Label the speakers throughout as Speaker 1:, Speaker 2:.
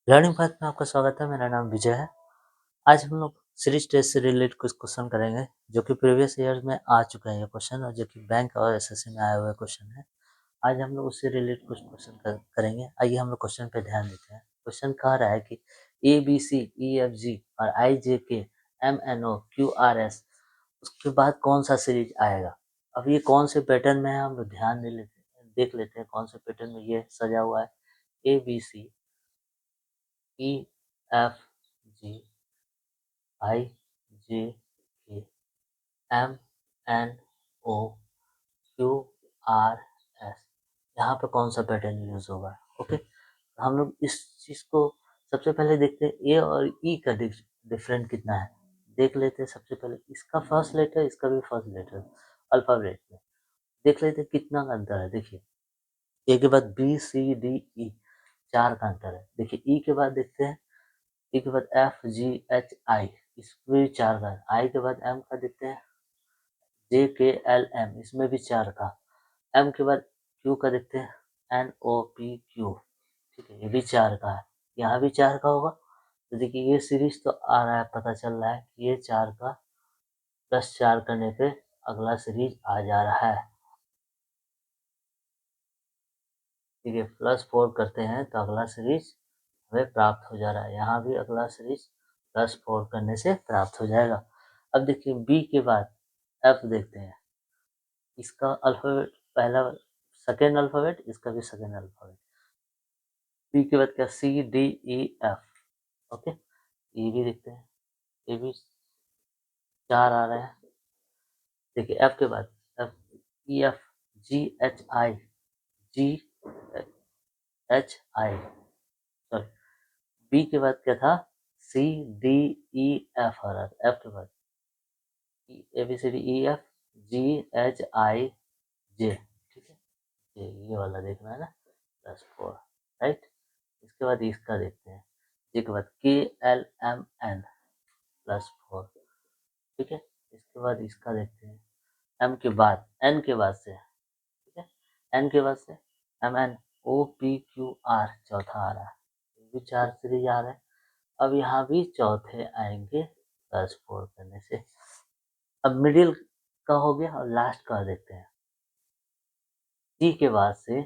Speaker 1: Learning path में आपका स्वागत है। मेरा नाम विजय है। आज हम लोग सीरीज टेस्ट से रिलेटेड कुछ क्वेश्चन करेंगे जो कि प्रीवियस ईयर में आ चुका है ये क्वेश्चन, और जो कि बैंक और एसएससी में आया हुआ क्वेश्चन है। आज हम लोग उससे रिलेटेड कुछ क्वेश्चन करेंगे। आइए हम लोग क्वेश्चन पे ध्यान देते हैं। क्वेश्चन कह रहा है कि ए बी सी ई एफ जी और I J K M N O Q R S, उसके बाद कौन सा सीरीज आएगा। अब ये कौन से पैटर्न में है हम लोग ध्यान दे लेते हैं, देख लेते हैं कौन से पैटर्न में ये सजा हुआ है। ए B C E F ji I J K M N O Q R S, यहाँ पे कौन सा पैटर्न यूज होगा। ओके, हम लोग इस चीज को सबसे पहले देखते हैं ए और ई का डिफरेंट कितना है। देख लेते हैं सबसे पहले इसका फर्स्ट लेटर, इसका भी फर्स्ट लेटर अल्फाबेट में देख लेते हैं कितना का अंतर है। देखिए ए के बाद बी सी डी ई, चार का अंतर है। देखिए ई के बाद देखते हैं, ई के बाद एफ जी एच आई, इसमें भी चार का है। आई के बाद एम का देखते हैं, जे के एल एम, इसमें भी चार का। एम के बाद क्यू का देखते हैं, एन ओ पी क्यू, ठीक है, ये भी चार का है। यहाँ भी चार का होगा। तो देखिए ये सीरीज तो आ रहा है, पता चल रहा है कि ये चार का प्लस चार करने पे अगला सीरीज आ जा रहा है। ठीक है, +4 करते हैं तो अगला सीरीज हमें प्राप्त हो जा रहा है। यहाँ भी अगला सीरीज +4 करने से प्राप्त हो जाएगा। अब देखिए बी के बाद एफ देखते हैं। इसका अल्फाबेट पहला, सेकेंड अल्फाबेट, इसका भी सेकेंड अल्फाबेट। बी के बाद क्या, C D E F. Okay, ये भी देखते हैं, ये भी चार आ रहे हैं। देखिए एफ के बाद F E F G H I, G H I, sorry. B के बाद क्या था, सी डी ई एफ आ रहा था। एफ के बाद A B C D E F G H I J, ठीक है, ये वाला देखना है ना, +4, राइट। इसके बाद इसका देखते हैं, जी के बाद के एल एम एन, +4, ठीक है। इसके बाद इसका देखते हैं, एम के बाद एन के बाद से, ठीक है, एन के बाद से M N O P Q R, चौथा आ रहा है। ये भी चार सीरीज आ रहे हैं। अब यहाँ भी चौथे आएंगे +4 करने से। अब मिडिल का हो गया और लास्ट का देखते हैं। डी के बाद से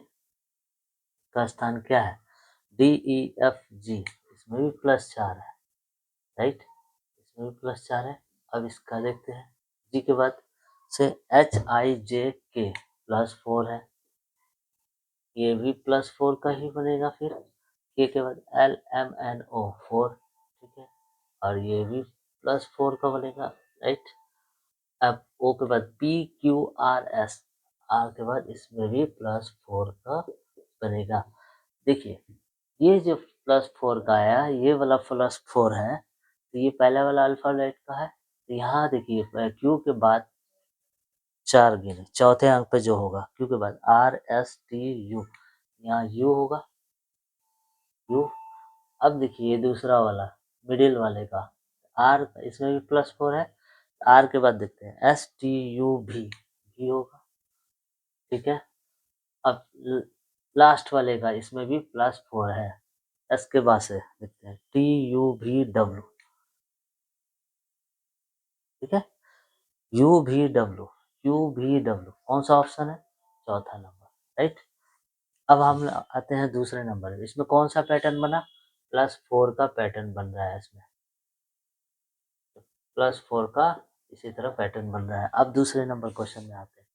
Speaker 1: का स्थान क्या है, डी ई एफ जी, इसमें भी +4 है, राइट, इसमें भी +4 है। अब इसका देखते हैं, जी के बाद से एच आई जे के, +4 है, ये भी +4 का ही बनेगा। फिर के बाद एल एम एन ओ 4, ठीक है, और ये भी +4 का बनेगा, राइट। अब ओ के बाद P Q R S, R के बाद इसमें भी +4 का बनेगा। देखिए ये जो +4 का आया, ये वाला +4 है, तो ये पहला वाला अल्फाबेट का है। तो यहाँ देखिए क्यू के बाद चार गिने, चौथे अंक पे जो होगा क्यू के बाद आर एस टी यू, यहाँ यू होगा, यू। अब देखिए ये दूसरा वाला मिडिल वाले का आर, इसमें भी +4 है। आर के बाद देखते हैं एस टी यू भी, भी होगा, ठीक है। अब लास्ट वाले का इसमें भी +4 है। एस के बाद से देखते हैं टी यू भी डब्ल्यू, ठीक है, यू भी डब्ल्यू, यू भी डब्ल्यू, कौन सा ऑप्शन है, चौथा नंबर, राइट। अब हम आते हैं दूसरे नंबर में। इसमें कौन सा पैटर्न बना, +4 का पैटर्न बन रहा है इसमें, +4 का इसी तरह पैटर्न बन रहा है। अब दूसरे नंबर क्वेश्चन में आते हैं।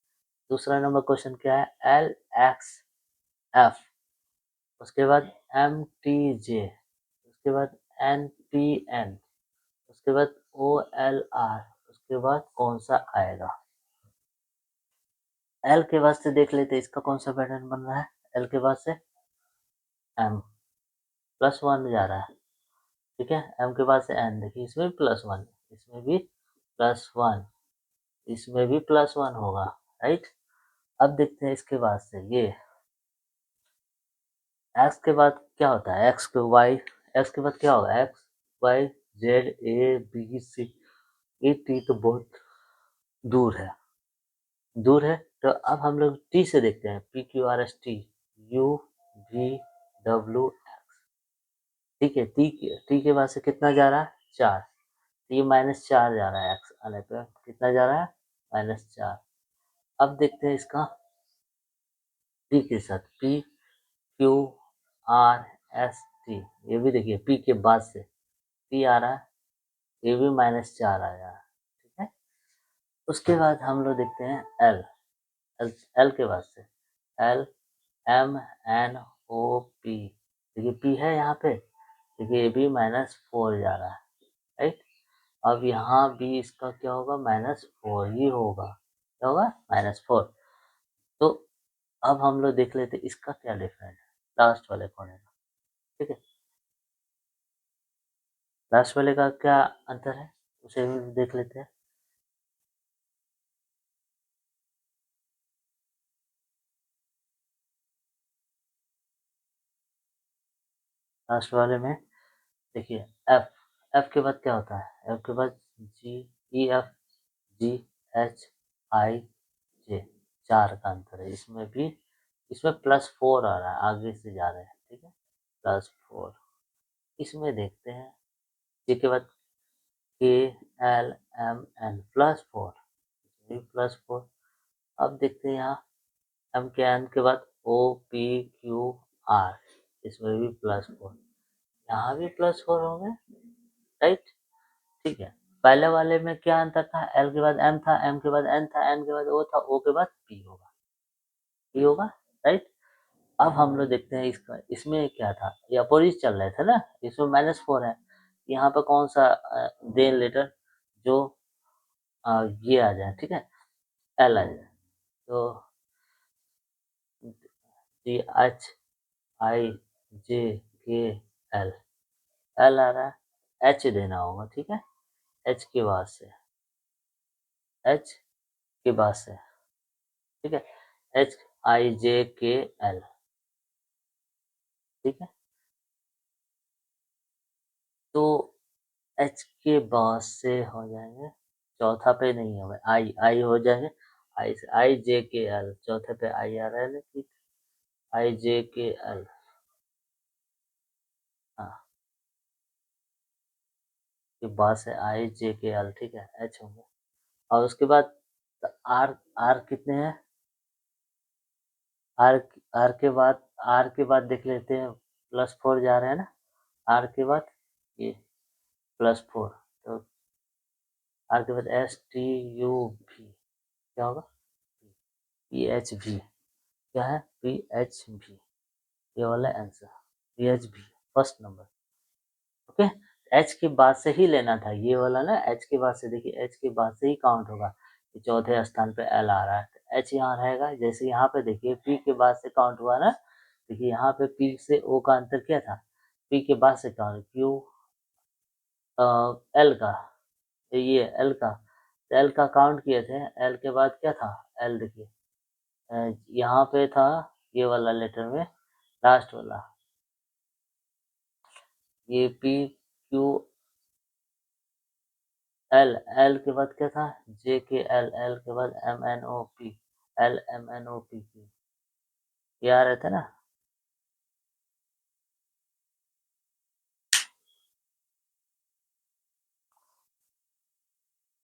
Speaker 1: दूसरा नंबर क्वेश्चन क्या है, एल एक्स एफ, उसके बाद एम टी जे, उसके बाद एन टी एन, उसके बाद ओ एल आर, उसके बाद कौन सा आएगा। एल के बाद से देख लेते हैं इसका कौन सा पैटर्न बन रहा है। एल के बाद से एम, +1 जा रहा है, ठीक है। एम के बाद से एन, देखिए इसमें भी +1, इसमें भी +1, इसमें भी +1 होगा, राइट। अब देखते हैं इसके बाद से ये एक्स के बाद क्या होता है, एक्स के वाई, एक्स के बाद क्या होगा, X Y Z A B C, ये टी तो बहुत दूर है, दूर है। तो अब हम लोग टी से देखते हैं, P Q R S T U V W x, ठीक है, टी के बाद से कितना जा रहा है 4, तो ये -4 जा रहा है एक्स आने पे, कितना जा रहा है -4। अब देखते हैं इसका पी के साथ, P Q R S T, ये भी देखिए पी के बाद से पी आ रहा है, ये भी -4 आया, ठीक है। उसके बाद हम लोग देखते हैं एल, एल के बाद से L M N O P, देखिए पी है यहाँ पे, देखिए ये भी -4 जा रहा है, राइट। अब यहाँ भी इसका क्या होगा, -4 ही होगा, क्या होगा -4। तो अब हम लोग देख लेते हैं इसका क्या डिफरेंट है लास्ट वाले कोने का, ठीक है। लास्ट वाले का क्या अंतर है उसे भी देख लेते हैं। लास्ट वाले में देखिए एफ, एफ के बाद क्या होता है, एफ के बाद जी, ई एफ जी एच आई जे, 4 का अंतर है इसमें भी, इसमें +4 आ रहा है, आगे से जा रहे हैं, ठीक है, +4। इसमें देखते हैं जी के बाद के एल एम एन +4, भी +4। अब देखते हैं यहाँ एम के एन के बाद ओ पी क्यू आर, इसमें भी +4, यहाँ भी +4 होंगे, राइट, ठीक है। पहले वाले में क्या अंतर था, एल के बाद एम था, एम के बाद एन था, एन के बाद ओ था, ओ के बाद पी होगा, पी होगा, राइट। अब हम लोग देखते हैं इसका, इसमें क्या था, ये अपोजिट चल रहे थे ना, इसमें -4 है, यहाँ पे कौन सा दें लेटर जो ये आ जाए, ठीक है, एल आ जाए, तो जी एच आई जे के एल, एल आ रहा है, एच देना होगा, ठीक है, एच के बाद से, एच के बाद से, ठीक है, एच आई जे के एल, ठीक है। तो एच के बाद से हो जाएंगे, चौथा पे नहीं होगा, आई आई हो जाएंगे, आई से आई जे के एल, चौथे पे आई आ रहा है ना, ठीक, आई जे के एल, हाँ, के बाद से आई जे के एल, ठीक है, एच होंगे। और उसके बाद आर, आर कितने हैं, आर, आर के बाद देख लेते हैं, +4 जा रहे हैं ना, आर के बाद ये +4, तो आर के बाद एस टी यू भी, क्या होगा, पी एच भी, क्या है, पी एच भी, ये वाला आंसर, पी एच भी फर्स्ट नंबर, ओके। एच के बाद से ही लेना था ये वाला ना, एच के बाद से, देखिए एच के बाद से ही काउंट होगा, कि चौथे स्थान पे एल आ रहा है, तो एच यहाँ रहेगा, जैसे यहाँ पे देखिए पी के बाद से काउंट हुआ ना, देखिए यहाँ पे पी से ओ का अंतर क्या था, पी के बाद से काउंट क्यू एल का, ये एल का, एल का काउंट किए थे, एल के बाद क्या था, एल देखिए यहाँ पे था, ये वाला लेटर में लास्ट वाला, ये पी क्यू एल, एल के बाद क्या था, जे के एल, एल के बाद M N O P, L M N O P, ये आ रहे थे ना,